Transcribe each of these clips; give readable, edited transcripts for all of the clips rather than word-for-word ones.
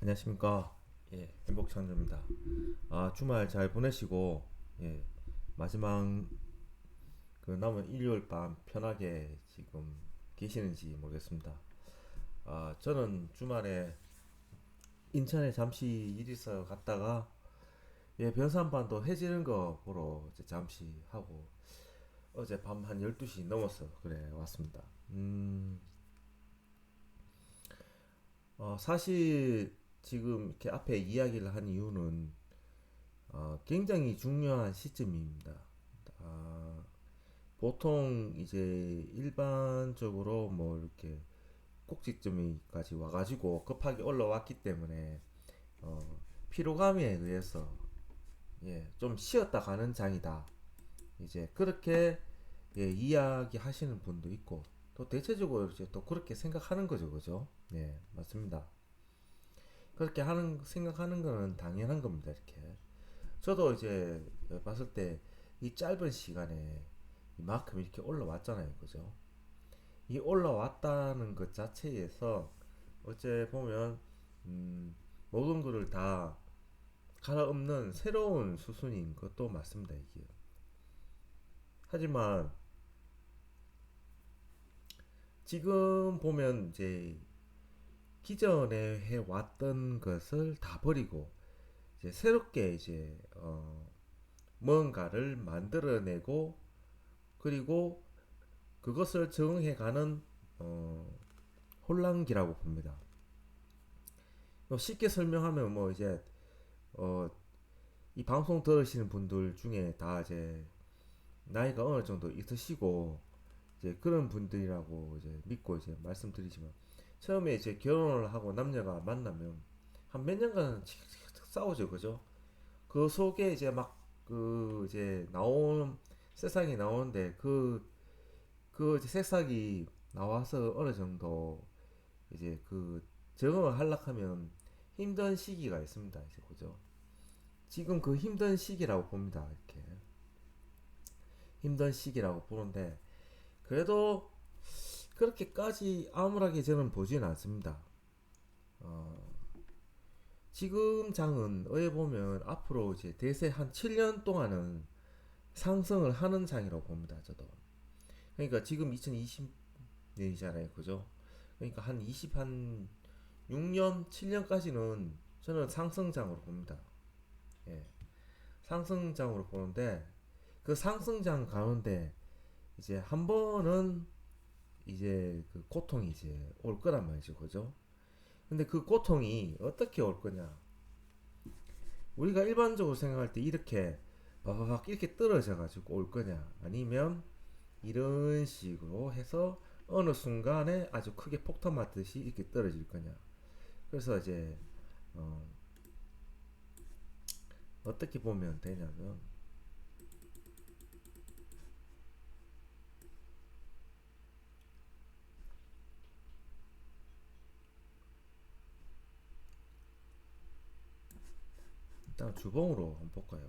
안녕하십니까. 예, 행복창조입니다. 주말 잘 보내시고, 예, 마지막 그 남은 일요일 밤 편하게 지금 계시는지 모르겠습니다. 저는 주말에 인천에 잠시 일 있어 갔다가, 예, 변산반도 해지는 거 보러 이제 잠시 하고, 어제 밤 한 12시 넘었어. 그래, 왔습니다. 사실 지금 이렇게 앞에 이야기를 한 이유는 굉장히 중요한 시점입니다. 아, 보통 이제 일반적으로 뭐 이렇게 꼭지점이까지 와가지고 급하게 올라왔기 때문에 어, 피로감에 의해서 좀 쉬었다 가는 장이다. 이제 그렇게 이야기하시는 분도 있고 또 대체적으로 이제 또 그렇게 생각하는 거죠, 그죠? 네, 맞습니다. 그렇게 생각하는 거는 당연한 겁니다, 이렇게. 저도 이제 봤을 때 이 짧은 시간에 이만큼 이렇게 올라왔잖아요. 그죠? 이 올라왔다는 것 자체에서 어째 보면 모든 것을 다 갈아엎는 새로운 수순인 것도 맞습니다. 이게. 하지만 지금 보면 이제 기존에 해왔던 것을 다 버리고 이제 새롭게 이제 뭔가를 만들어내고 그리고 그것을 적응해가는 혼란기라고 봅니다. 쉽게 설명하면 뭐 이제 어, 이 방송 들으시는 분들 중에 다 이제 나이가 어느 정도 있으시고 이제 그런 분들이라고 이제 믿고 이제 말씀드리지만 처음에 이제 결혼을 하고 남녀가 만나면 한 몇 년간 싸우죠, 그죠? 그 속에 이제 막 그 이제 나오는 새싹이 나오는데 그 이제 새싹이 나와서 어느 정도 이제 그 적응을 하려면 힘든 시기가 있습니다. 이제 그죠? 지금 그 힘든 시기라고 봅니다. 이렇게 힘든 시기라고 보는데 그래도 그렇게까지 암울하게 저는 보지는 않습니다. 어, 지금 장은 어에 보면 앞으로 이제 대세 한 7년 동안은 상승을 하는 장이라고 봅니다. 저도. 그러니까 지금 2020년이잖아요. 그죠? 그러니까 한 6년, 7년까지는 저는 상승장으로 봅니다. 예. 상승장으로 보는데 그 상승장 가운데 이제 한 번은 이제 그 고통이 이제 올 거란 말이죠, 그죠? 근데 그 고통이 어떻게 올 거냐? 우리가 일반적으로 생각할 때 이렇게 바바박 이렇게 떨어져 가지고 올 거냐? 아니면 이런 식으로 해서 어느 순간에 아주 크게 폭탄 맞듯이 이렇게 떨어질 거냐? 그래서 이제 어, 어떻게 보면 되냐면 일단 주봉으로 한번 볼까요?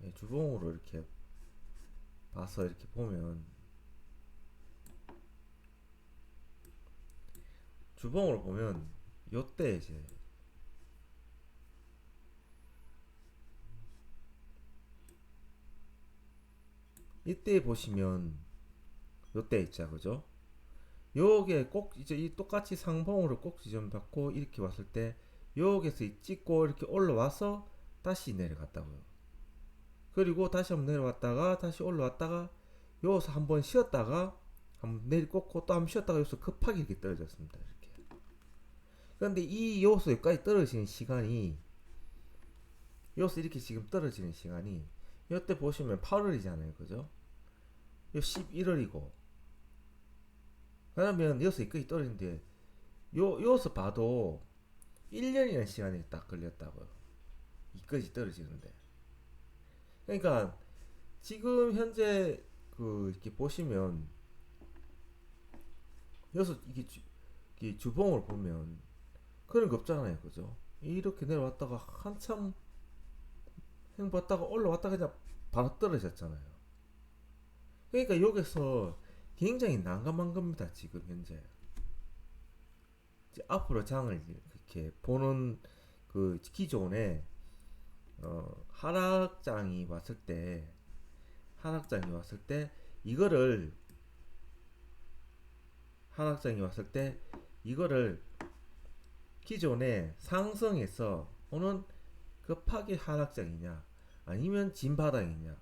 예, 주봉으로 이렇게 봐서 이렇게 보면 주봉으로 보면 요때 이제 이때 보시면 요때 있자 그죠? 요게 꼭 이제 이 똑같이 상봉으로 꼭 지점받고 이렇게 왔을 때 요게서 찍고 이렇게 올라와서 다시 내려갔다고요. 그리고 다시 한번 내려왔다가 다시 올라왔다가 여기서 한번 쉬었다가 한번 내리꽂고 또 한번 쉬었다가 여기서 급하게 이렇게 떨어졌습니다. 이렇게. 그런데 이 여기서 여기까지 떨어지는 시간이 여기서 이렇게 지금 떨어지는 시간이 이때 보시면 8월이잖아요. 그죠? 요 11월이고 그러면 여기서 여기까지 떨어지는데 여기서 봐도 1년이라는 시간이 딱 걸렸다고요. 이까지 떨어지는데. 그러니까 지금 현재 그 이렇게 보시면 여기서 이게 주봉을 보면 그런 거 없잖아요. 그죠? 이렇게 내려왔다가 한참 행보했다가 올라왔다가 그냥 바로 떨어졌잖아요. 그러니까 여기서 굉장히 난감한 겁니다. 지금 현재. 이제 앞으로 장을 이렇게 보는 그 기존에 하락장이 왔을 때 이거를 하락장이 왔을 때 이거를 기존에 상승해서 오는 급하게 하락장이냐 아니면 진바닥이냐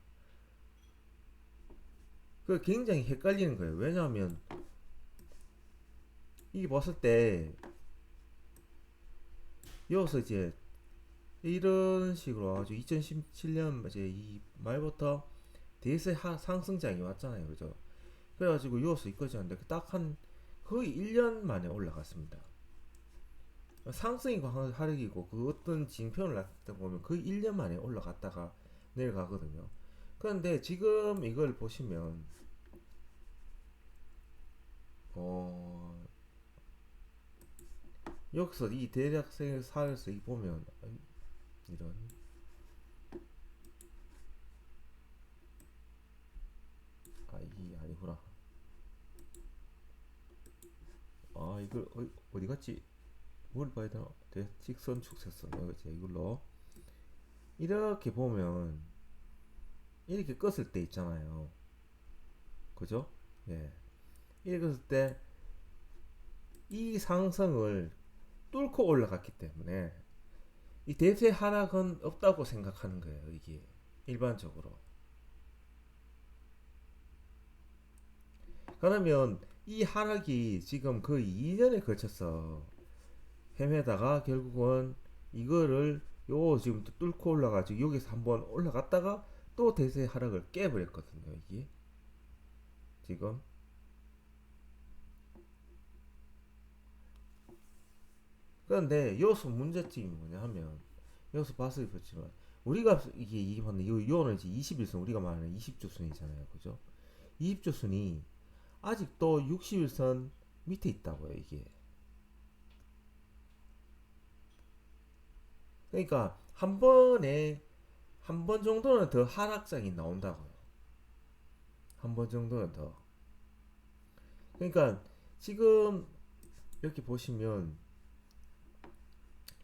그 굉장히 헷갈리는 거예요. 왜냐하면 이게 봤을 때 여기서 이제 이런 식으로 아주 2017년 이제 이 말부터 대세 상승장이 왔잖아요, 그죠? 그래가지고 여기서 이까지 왔는데 딱 한 거의 1년 만에 올라갔습니다. 상승이고 하락이고 그 어떤 징표를 놨다 보면 거의 1년 만에 올라갔다가 내려가거든요. 그런데 지금 이걸 보시면 여기서 이 대략 사에서 보면 이런 이게 아니구나. 이걸 어디 갔지? 뭘 봐야 되나? 직선 축소선 이걸로 이렇게 보면 이렇게 껐을 때 있잖아요. 그죠? 예. 이렇게 껐을 때 이 상승을 뚫고 올라갔기 때문에 이 대세 하락은 없다고 생각하는 거예요. 이게 일반적으로. 그러면 이 하락이 지금 거의 2년에 걸쳐서 헤매다가 결국은 이거를 요 지금 또 뚫고 올라가지고 여기서 한번 올라갔다가 또 대세 하락을 깨버렸거든요. 이게 지금 그런데 여기서 문제점이 뭐냐 하면 여기서 봤을 때 보지만 우리가 이게 봤는 요는 이제 21선 우리가 말하는 20조선이잖아요. 그죠? 20조선이 아직도 61선 밑에 있다고요. 이게 그러니까 한 번에 한 번 정도는 더 하락장이 나온다고요. 한 번 정도는 더. 그러니까 지금 이렇게 보시면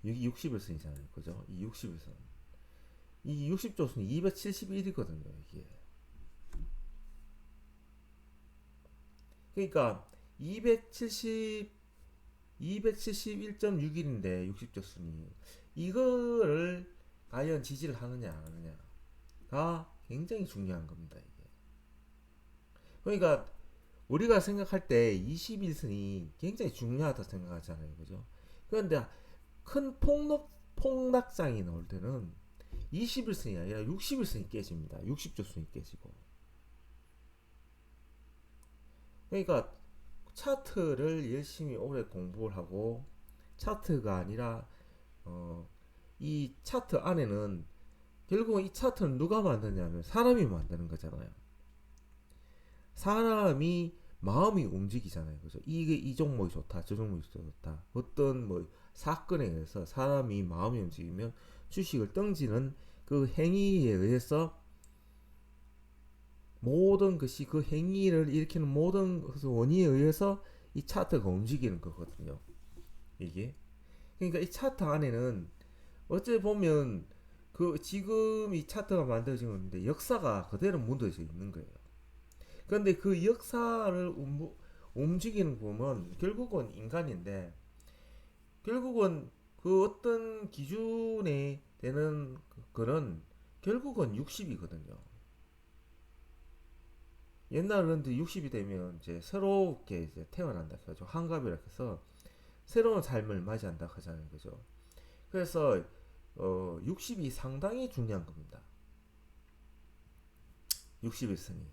여기 61선이잖아요. 그죠? 이 61선. 이 60조선이 271이거든요. 이게. 그러니까 271.61인데 60조선이 이거를 과연 지지를 하느냐 안 하느냐가 굉장히 중요한 겁니다. 이게. 그러니까 우리가 생각할 때 21선이 굉장히 중요하다 생각하잖아요. 그죠? 그런데 큰 폭락장이 나올 때는 21선이 아니라 61선이 깨집니다. 60조선이 깨지고. 그러니까 차트를 열심히 오래 공부를 하고 차트가 아니라 이 차트 안에는 결국은 이 차트는 누가 만드냐면 사람이 만드는 거잖아요. 사람이 마음이 움직이잖아요. 그죠? 이게 이 종목이 좋다, 저 종목이 좋다. 어떤 뭐 사건에 의해서 사람이 마음이 움직이면 주식을 던지는 그 행위에 의해서 모든 것이 그 행위를 일으키는 모든 원인에 의해서 이 차트가 움직이는 거거든요. 이게 그러니까 이 차트 안에는 어찌 보면 그 지금 이 차트가 만들어진 건데 역사가 그대로 묻어져 있는 거예요. 그런데 그 역사를 움직이는 거 보면 결국은 인간인데 결국은 그 어떤 기준에 되는 거는 결국은 60이거든요. 옛날은 60이 되면 이제 새롭게 이제 태어난다 해가지고 환갑이라 해서 새로운 삶을 맞이한다 하잖아요. 그죠? 그래서 60이 상당히 중요한 겁니다. 61선이.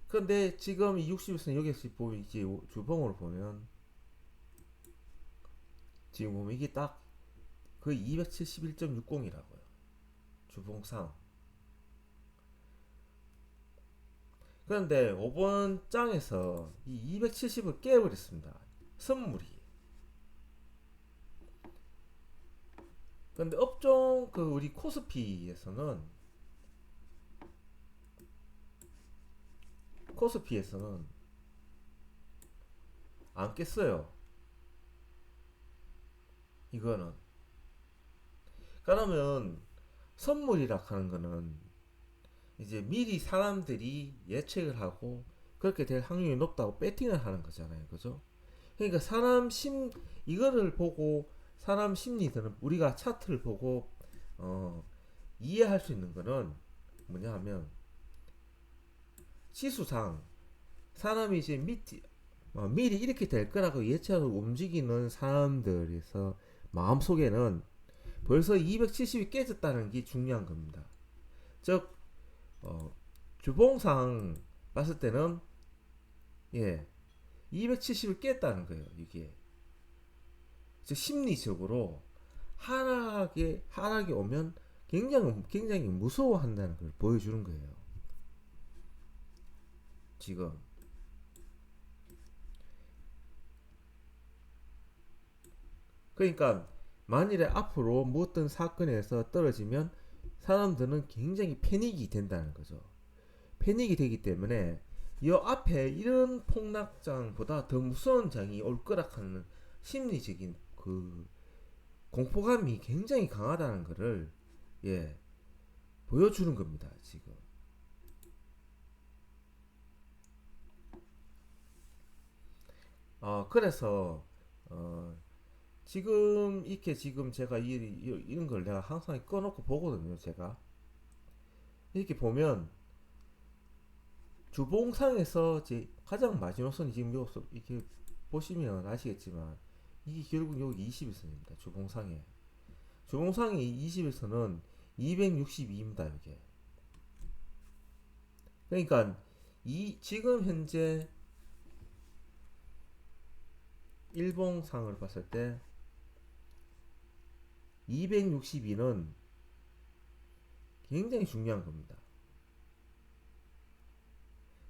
근데 지금 이 61선 여기서 보면 이제 주봉으로 보면 지금 보면 이게 딱 거의 271.60이라고요. 주봉상. 그런데 5번 장에서 이 270을 깨버렸습니다. 선물이. 그런데 업종 그 우리 코스피에서는 안 깼어요. 이거는. 그러면 선물이라 하는 거는 이제 미리 사람들이 예측을 하고 그렇게 될 확률이 높다고 배팅을 하는 거잖아요. 그죠? 그러니까 이거를 보고 사람 심리들은 우리가 차트를 보고 어, 이해할 수 있는 거는 뭐냐 하면 지수상 사람이 이제 미리 이렇게 될 거라고 예측하고 움직이는 사람들에서 마음속에는 벌써 270이 깨졌다는 게 중요한 겁니다. 즉 주봉상 봤을 때는 270을 깼다는 거예요. 이게 즉 심리적으로 하락이 오면 굉장히 무서워한다는 걸 보여주는 거예요. 지금 그러니까 만일에 앞으로 무엇든 사건에서 떨어지면 사람들은 굉장히 패닉이 된다는 거죠. 패닉이 되기 때문에 이 앞에 이런 폭락장보다 더 무서운 장이 올 거라 하는 심리적인 그 공포감이 굉장히 강하다는 것을 보여주는 겁니다. 지금. 그래서 지금 제가 이런 걸 내가 항상 꺼놓고 보거든요. 제가 이렇게 보면 주봉상에서 가장 마지노선이 지금 이렇게 보시면 아시겠지만 이게 결국 여기 21선입니다. 주봉상의 21선은 262입니다. 이게 그러니까 지금 현재 일봉상을 봤을 때 262는 굉장히 중요한 겁니다.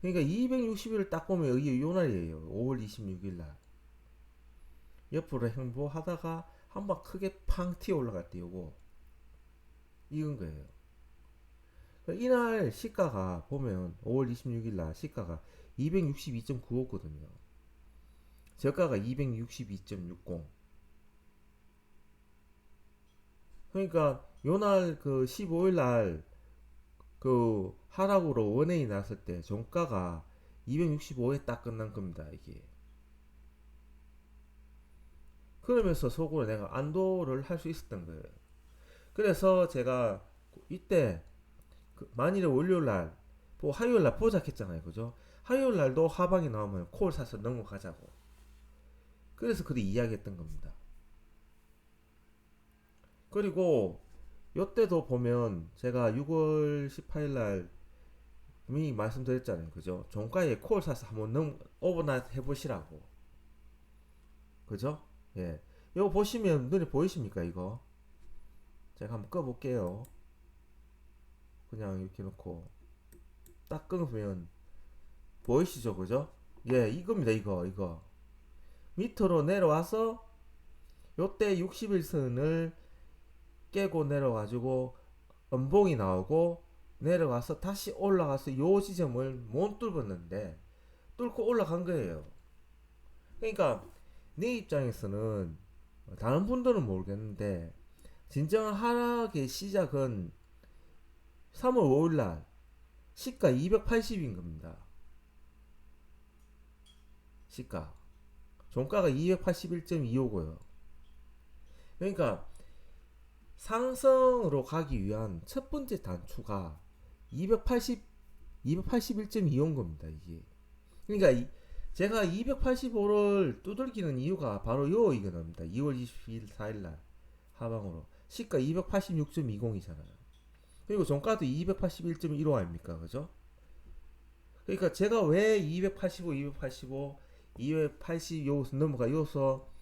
그러니까 260일을 딱 보면 이게 요 날이에요. 5월 26일 날. 옆으로 행보하다가 한번 크게 팡 튀어 올라갈 때 요거 이건 거예요. 이날 시가가 보면 5월 26일 날 시가가 262.95거든요. 저가가 262.60. 그러니까 요날 그 15일 날 그 하락으로 원행이 났을 때 종가가 265에 딱 끝난 겁니다. 이게. 그러면서 속으로 내가 안도를 할 수 있었던 거예요. 그래서 제가 이때 만일에 월요일날 화요일날 보작했잖아요. 그죠? 화요일날도 하방이 나오면 콜 사서 넘어가자고. 그래서 그리 이야기했던 겁니다. 그리고 요때도 보면 제가 6월 18일날 분명히 말씀드렸잖아요. 그죠? 종가에 콜 사서 한번 오버나이트 해보시라고. 그죠? 예. 이거 보시면 눈에 보이십니까? 이거 제가 한번 꺼볼게요. 그냥 이렇게 놓고 딱 끊으면 보이시죠? 그죠? 예, 이겁니다. 이거 밑으로 내려와서 요때 61선을 깨고 내려가지고 음봉이 나오고 내려가서 다시 올라가서 요 지점을 못 뚫었는데 뚫고 올라간 거예요. 그러니까 내 입장에서는 다른 분들은 모르겠는데 진정한 하락의 시작은 3월 5일날 시가 280인 겁니다. 시가 종가가 281.25고요. 그러니까 상승으로 가기 위한 첫 번째 단추가 281.25인 겁니다. 이게. 그러니까 제가 285를 두들기는 이유가 바로 이겁니다. 2월 22일 4일날 하방으로 시가 286.20이잖아요. 그리고 종가도 281.15 아닙니까? 그죠? 그러니까 제가 왜 280 요소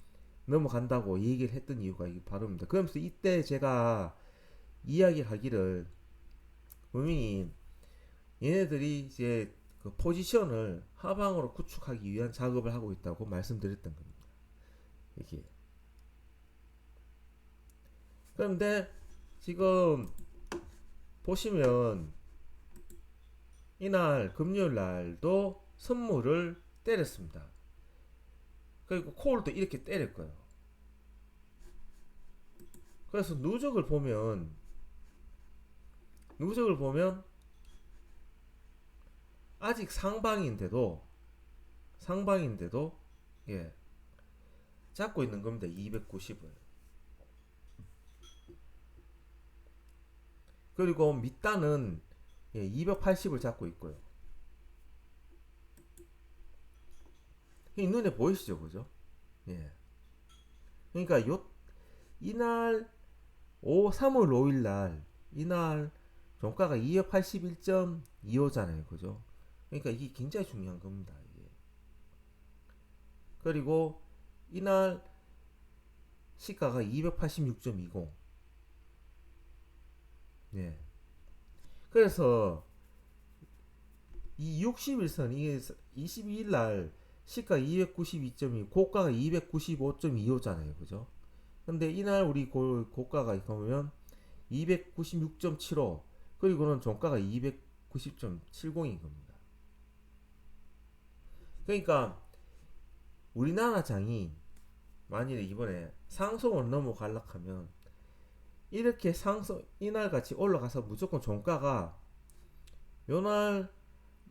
넘어간다고 얘기를 했던 이유가 이게 바로입니다. 그러면서 이때 제가 이야기하기를 분명히 얘네들이 이제 그 포지션을 하방으로 구축하기 위한 작업을 하고 있다고 말씀드렸던 겁니다. 이게. 그런데 지금 보시면 이날 금요일 날도 선물을 때렸습니다. 그리고 콜도 이렇게 때릴 거예요. 그래서 누적을 보면 아직 상방인데도 예, 잡고 있는 겁니다. 290을. 그리고 밑단은 280을 잡고 있고요. 이 눈에 보이시죠, 그죠? 예. 그러니까 이날 3월 5일 날 이날 종가가 281.25잖아요, 그죠? 그러니까 이게 굉장히 중요한 겁니다. 이게. 그리고 이날 시가가 286.20. 예. 그래서 이 60일선 이게 22일 날 시가 292.2, 고가가 295.25잖아요, 그죠? 근데 이날 우리 고가가 보면 296.75, 그리고는 종가가 290.70인 겁니다. 그러니까 우리나라 장이 만일에 이번에 상승을 넘어가려면 이렇게 이날 같이 올라가서 무조건 종가가 요날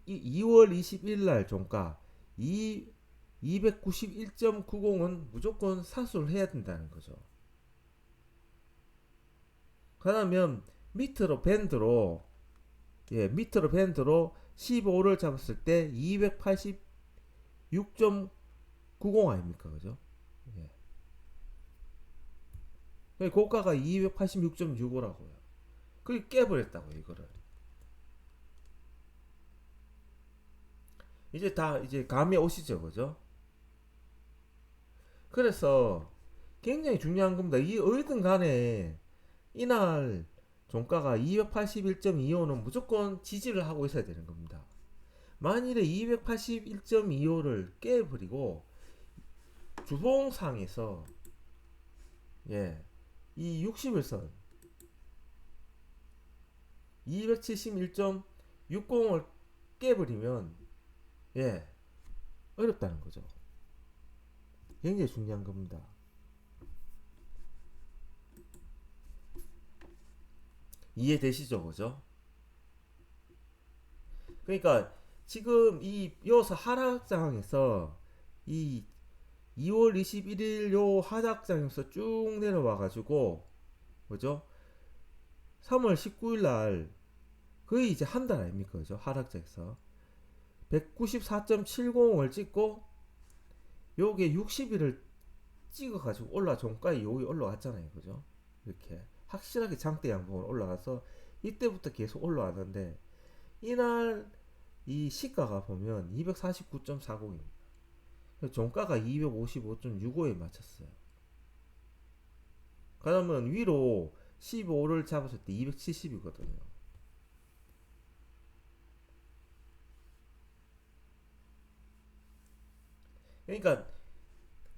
2월 21일 날 종가 291.90은 무조건 사수를 해야 된다는 거죠. 그러면 밑으로 밴드로 15를 잡았을 때 286.90 아닙니까, 그죠? 예. 고가가 286.65라고요. 그게 깨버렸다고 이거를. 이제 감이 오시죠, 그죠? 그래서 굉장히 중요한 겁니다. 이 어디든 간에 이날 종가가 281.25는 무조건 지지를 하고 있어야 되는 겁니다. 만일에 281.25를 깨버리고 주봉상에서 이 60일선 271.60을 깨버리면 어렵다는 거죠. 굉장히 중요한 겁니다. 이해되시죠, 그죠? 그러니까 지금 이 여기서 하락장에서 이 2월 21일 요 하락장에서 쭉 내려와 가지고 그죠? 3월 19일 날 거의 이제 한 달 아닙니까, 그죠? 하락장에서 194.70을 찍고 요게 60일을 찍어 가지고 종가에 여기 올라갔잖아요, 그죠? 이렇게 확실하게 장대 양봉을 올라가서 이때부터 계속 올라왔는데 이날 이 시가가 보면 249.40입니다. 종가가 255.65에 맞췄어요. 그러면 위로 15를 잡았을 때 270이거든요. 그러니까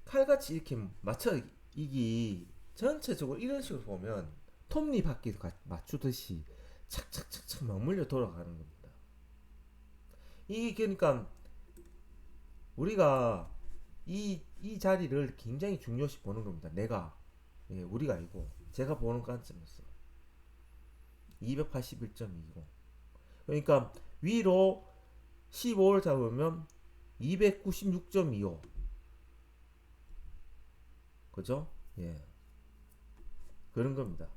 칼같이 이렇게 맞춰 이기 전체적으로 이런 식으로 보면 톱니바퀴 맞추듯이 착착착착 막 물려 돌아가는 겁니다. 이게 그러니까 우리가 이 자리를 굉장히 중요시 보는 겁니다. 우리가 아니고 제가 보는 관점에서 281.20. 그러니까 위로 15를 잡으면 296.25. 그죠? 그런 겁니다.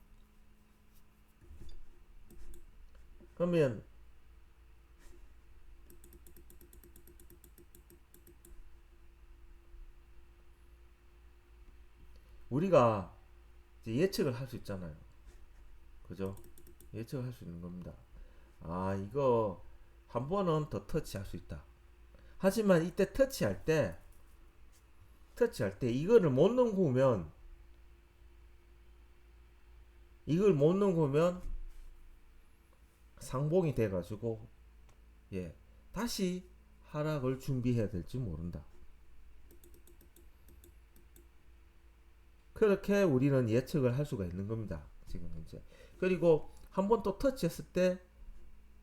그러면 우리가 이제 예측을 할 수 있잖아요. 그죠? 예측을 할 수 있는 겁니다. 이거 한 번은 더 터치할 수 있다. 하지만 이때 터치할 때 이걸 못 넘으면 상봉이 돼가지고 다시 하락을 준비해야 될지 모른다. 그렇게 우리는 예측을 할 수가 있는 겁니다. 지금 현재. 그리고 한 번 또 터치했을 때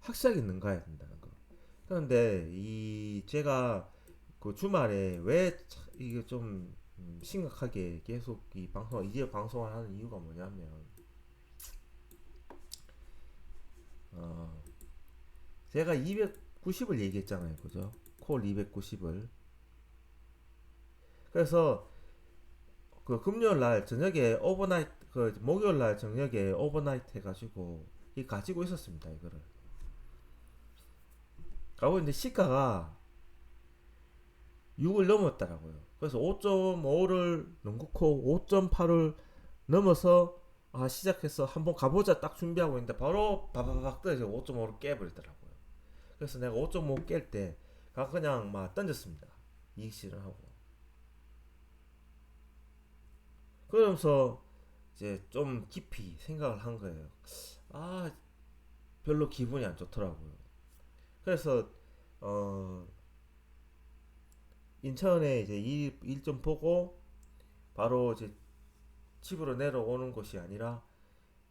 확실하게 능가해야 된다는 거. 그런데 제가 그 주말에 왜 이게 좀 심각하게 계속 이 방송 이제 방송을 하는 이유가 뭐냐면 어, 제가 290을 얘기했잖아요, 그죠? 콜 290을. 그래서 그 금요일 날 저녁에 오버나이트 그 목요일 날 저녁에 오버나이트 해가지고 이 가지고 있었습니다, 이거를. 가고 있는데 시가가 6을 넘었더라고요. 그래서 5.5를 넘고 5.8을 넘어서 시작해서 한번 가보자 딱 준비하고 있는데 바로 바바박 떨어져 5.5를 깨버리더라고요. 그래서 내가 5.5 깰 때 그냥 막 던졌습니다. 이익 실현하고. 그러면서 이제 좀 깊이 생각을 한 거예요. 아, 별로 기분이 안 좋더라고요. 그래서 어, 인천에 이제 일 좀 보고 바로 이제 집으로 내려오는 것이 아니라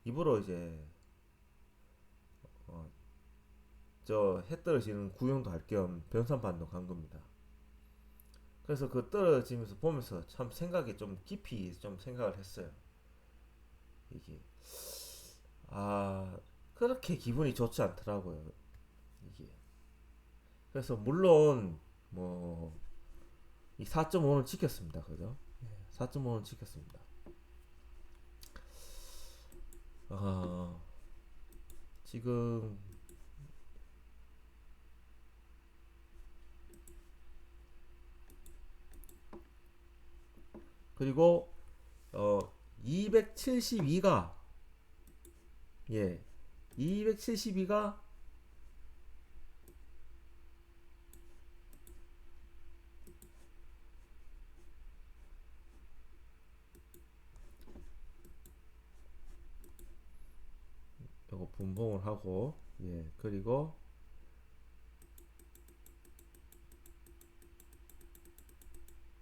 입으로 이제 어, 저 해 떨어지는 구경도 할 겸 변산반도 간 겁니다. 그래서 그 떨어지면서 보면서 참 생각이 좀 깊이 좀 생각을 했어요. 이게 아 그렇게 기분이 좋지 않더라고요. 이게 그래서 물론 뭐 이 4.5는 지켰습니다. 그죠? 4.5는 지켰습니다. 어, 지금 그리고 272가 예 272가 요거 분봉을 하고 그리고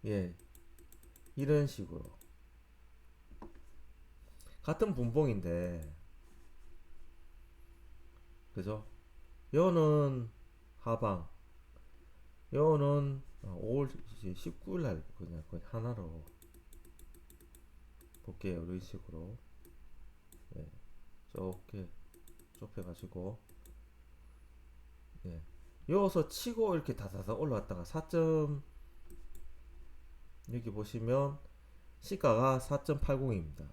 예 이런 식으로 같은 분봉인데 그죠? 요는 하방 요는 5월 19일 날 그냥 거의 하나로 볼게요. 이런 식으로 예, 좁게 좁혀가지고 예. 여기서 치고 이렇게 다다다 올라갔다가 4점 여기 보시면 시가가 4.80입니다.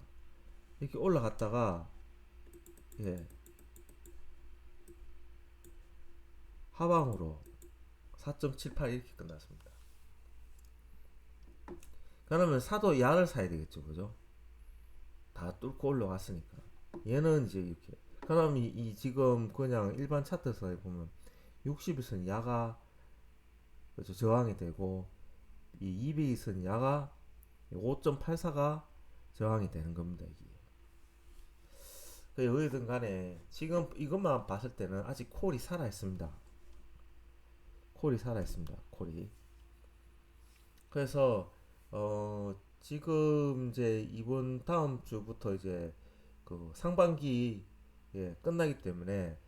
이렇게 올라갔다가 예, 하방으로 4.78 이렇게 끝났습니다. 그러면 사도 야를 사야 되겠죠, 그죠? 다 뚫고 올라갔으니까. 얘는 이제 이렇게. 그럼 이 지금 그냥 일반 차트에서 보면 60일선 야가 그죠? 저항이 되고 이 200일선 야가 5.84가 저항이 되는 겁니다, 이게. 어디든 간에 지금 이것만 봤을 때는 아직 콜이 살아 있습니다. 콜이 살아 있습니다. 콜이. 그래서 지금 이제 이번 다음 주부터 이제 그 상반기 끝나기 때문에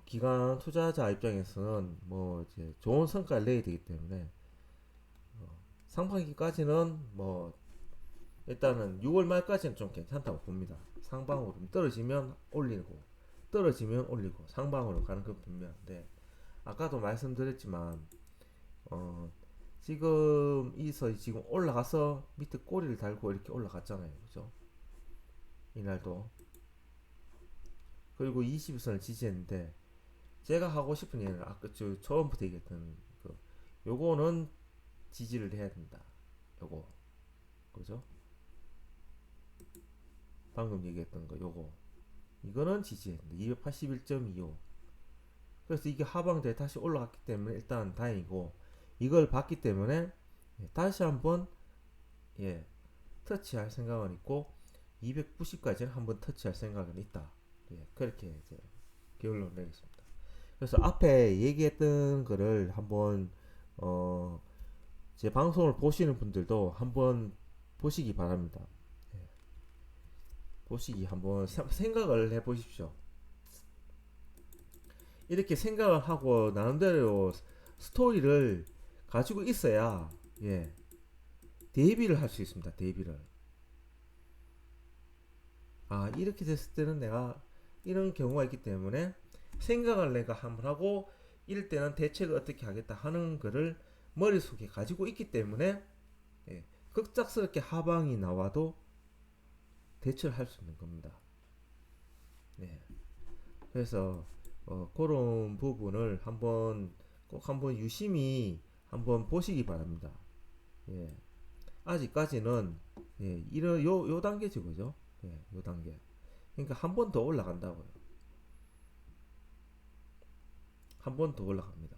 기관 투자자 입장에서는 뭐 이제 좋은 성과를 내야 되기 때문에 상반기까지는 뭐 일단은 6월 말까지는 좀 괜찮다고 봅니다. 상방으로 떨어지면 올리고 떨어지면 올리고 상방으로 가는 건 분명한데 아까도 말씀드렸지만 어 지금 이서 지금 올라가서 밑에 꼬리를 달고 이렇게 올라갔잖아요, 그죠? 이날도 그리고 20선을 지지했는데 제가 하고 싶은 얘기는 아까 저 처음부터 얘기했던 그 요거는 지지를 해야 된다. 요거 그죠? 방금 얘기했던 거 요거 이거는 지지해야 된다. 281.25 그래서 이게 하방돼 다시 올라갔기 때문에 일단 다행이고 이걸 봤기 때문에 다시 한번 터치할 생각은 있고 290까지는 한번 터치할 생각은 있다. 그렇게 이제 결론을 내겠습니다. 그래서 앞에 얘기했던 거를 한번 제 방송을 보시는 분들도 한번 보시기 바랍니다. 보시기 한번 생각을 해보십시오. 이렇게 생각을 하고 나름대로 스토리를 가지고 있어야 대비를 할 수 있습니다. 대비를. 아, 이렇게 됐을 때는 내가 이런 경우가 있기 때문에 생각을 내가 한번 하고 이럴 때는 대책을 어떻게 하겠다 하는 거를 머릿속에 가지고 있기 때문에 예, 급작스럽게 하방이 나와도 대처를 할 수 있는 겁니다. 네. 그래서 그런 부분을 꼭 한번 유심히 한번 보시기 바랍니다. 예. 아직까지는 예, 이런 요 단계죠, 그죠? 예, 요 단계. 그러니까 한 번 더 올라간다고요. 한 번 더 올라갑니다.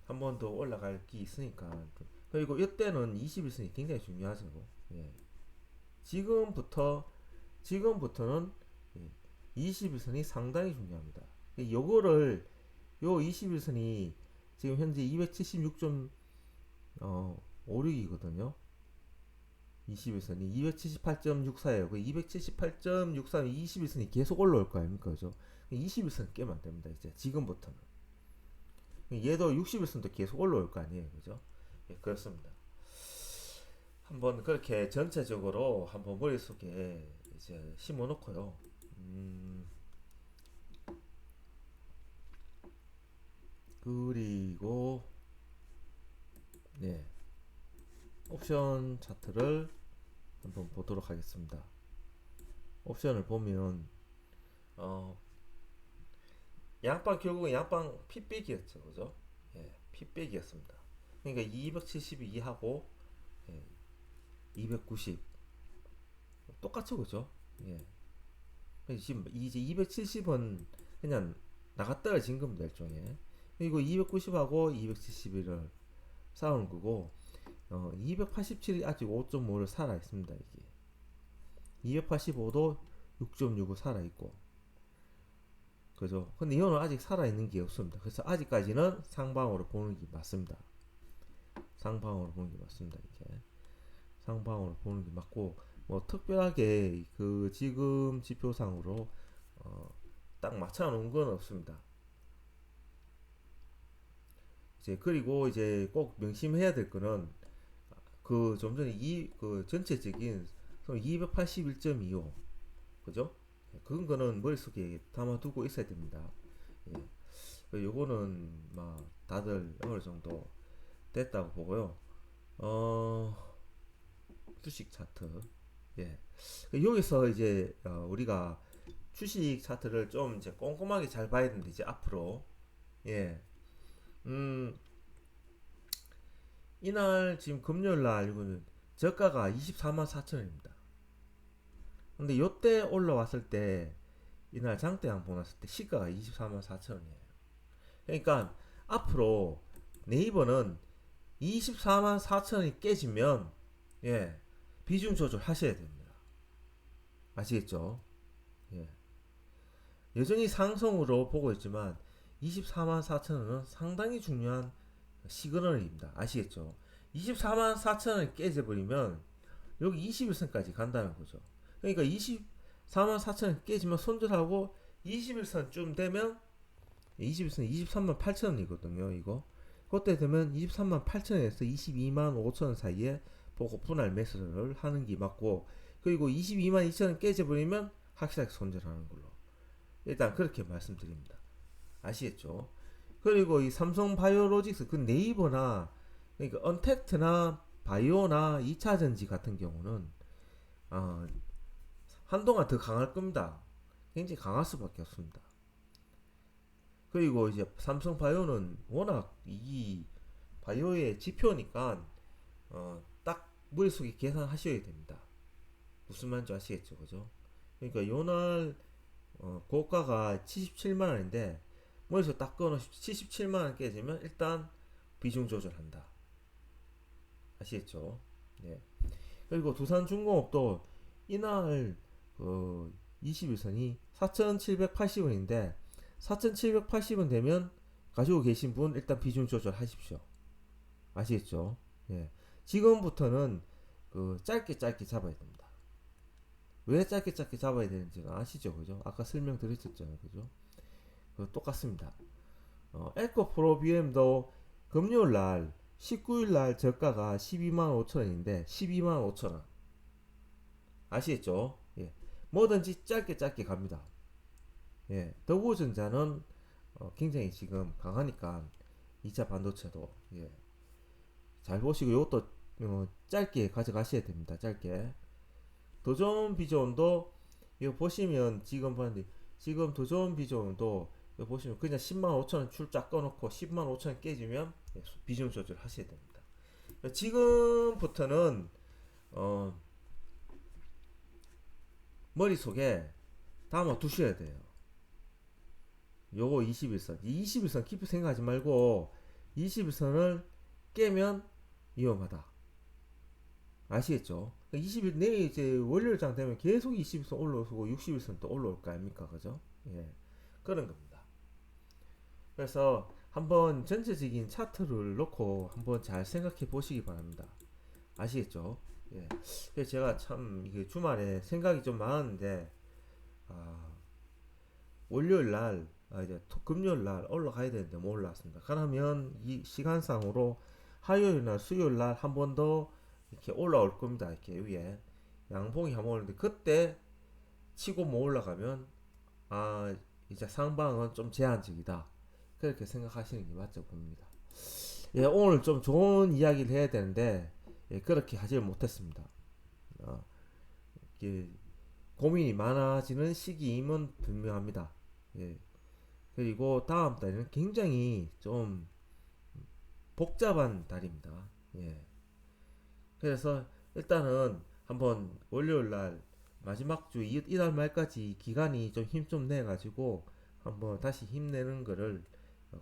한 번 더 올라갈 게 있으니까. 그리고 이때는 21선이 굉장히 중요하죠. 예. 지금부터 지금부터는 21선이 상당히 중요합니다. 요거를 요 21선이 지금 현재 276.56이거든요. 21선이 278.64예요. 그 278.63 21선이 계속 올라올 거 아닙니까? 그죠? 21선 깨면 안 됩니다. 이제 지금부터는. 얘도 61선도 계속 올라올 거 아니에요. 그죠? 예, 그렇습니다. 한번 그렇게 전체적으로 한번 머릿속에 이제 심어 놓고요. 그리고 네. 옵션 차트를 한번 보도록 하겠습니다. 옵션을 보면 어, 양방 결국은 양방 핏백이었죠, 그죠? 예, 핏백이었습니다. 그러니까 272하고 예, 290 똑같죠, 그죠? 예. 지금 이제 270은 그냥 나가 떨어진 겁니다, 일종의. 그리고 290하고 271을 싸우는 거고 287이 아직 5.5를 살아 있습니다, 이게. 285도 6.65 살아 있고. 그죠? 근데 이거는 아직 살아있는 게 없습니다. 그래서 아직까지는 상방으로 보는 게 맞습니다. 상방으로 보는 게 맞습니다. 이렇게. 상방으로 보는 게 맞고, 뭐, 특별하게 그 지금 지표상으로, 딱 맞춰 놓은 건 없습니다. 이제, 그리고 이제 꼭 명심해야 될 거는, 그 좀 전에 그 전체적인 281.25. 그죠? 그런 거는 머릿속에 담아두고 있어야 됩니다. 요거는 막 다들 어느 정도 됐다고 보고요. 어, 주식 차트. 예. 여기서 이제 우리가 주식 차트를 좀 이제 꼼꼼하게 잘 봐야 되는데 이제 앞으로 예. 음, 이날 지금 금요일 날 이거는 저가가 24만 4천원입니다. 근데 요때 올라왔을 때 이날 장대양 보냈을 때 시가가 24만 4천원이에요. 그러니까 앞으로 네이버는 24만 4천원이 깨지면 예, 비중 조절 하셔야 됩니다. 아시겠죠? 예. 여전히 상승으로 보고 있지만 24만 4천원은 상당히 중요한 시그널입니다. 아시겠죠? 24만 4천원이 깨져버리면 여기 21선까지 간다는 거죠. 그러니까 24만 4천원 깨지면 손절하고 21선쯤 되면 21선 23만 8천원이거든요. 이거 그때 되면 23만 8천원에서 22만 5천원 사이에 보고 분할 매수를 하는 게 맞고, 그리고 22만 2천원 깨져버리면 확실하게 손절하는 걸로 일단 그렇게 말씀드립니다. 아시겠죠? 그리고 이 삼성 바이오로직스 그 네이버나 그러니까 언택트나 바이오나 2차전지 같은 경우는 어, 한동안 더 강할 겁니다. 굉장히 강할 수밖에 없습니다. 그리고 이제 삼성 바이오는 워낙 이 바이오의 지표니까 딱 머릿속에 계산하셔야 됩니다. 무슨 말인지 아시겠죠, 그죠? 그러니까 요날 고가가 77만 원인데 머릿속에 딱 끊어서 77만 원 깨지면 일단 비중 조절한다. 아시겠죠? 네. 그리고 두산중공업도 이날 21선이 4,780원인데 4,780원 되면 가지고 계신 분 일단 비중 조절하십시오. 아시겠죠? 예. 지금부터는 짧게 잡아야 됩니다. 왜 짧게 잡아야 되는지는 아시죠? 그죠? 아까 설명드렸었잖아요. 그죠? 똑같습니다. 에코프로 BM도 금요일 날 19일 날 저가가 12만 5천 원인데 12만 5천 원 아시겠죠? 예. 뭐든지 짧게 짧게 갑니다. 예. 더구전자는 굉장히 지금 강하니까 2차 반도체도 예. 잘 보시고 이것도 짧게 가져가셔야 됩니다. 짧게. 도전 비전도 이거 보시면 지금 봤는데 지금 도전 비전도 이거 보시면 그냥 10만 5천 원 출짝 꺼놓고 10만 5천 원 깨지면 비중 조절 하셔야 됩니다. 지금부터는 어, 머릿속에 담아 두셔야 돼요. 요거 21선. 이 21선 깊이 생각하지 말고 21선을 깨면 위험하다. 아시겠죠? 20일 내일 이제 월요일장 되면 계속 21선 올라오고 61선 또 올라올 거 아닙니까? 그죠? 예. 그런 겁니다. 그래서 한번 전체적인 차트를 놓고 한번 잘 생각해 보시기 바랍니다. 아시겠죠? 예. 그래서 제가 참 이게 주말에 생각이 좀 많았는데 월요일 날 이제 금요일 날 올라가야 되는데 못 올라왔습니다. 그러면 이 시간상으로 화요일 날 수요일 날 한 번 더 이렇게 올라올 겁니다. 이렇게 위에 양봉이 한번 오는데 그때 치고 못 올라가면 이제 상방은 좀 제한적이다. 그렇게 생각하시는 게 맞죠 봅니다. 예, 오늘 좀 좋은 이야기를 해야 되는데 예, 그렇게 하질 못했습니다. 어, 고민이 많아지는 시기임은 분명합니다. 예, 그리고 다음 달에는 굉장히 좀 복잡한 달입니다. 예, 그래서 일단은 한번 월요일 날 마지막 주 이달 말까지 기간이 좀 힘 좀 내가지고 한번 다시 힘내는 거를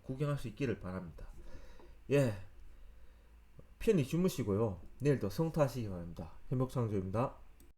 구경할 수 있기를 바랍니다. 예, 편히 주무시고요. 내일도 성투하시기 바랍니다. 행복창조입니다.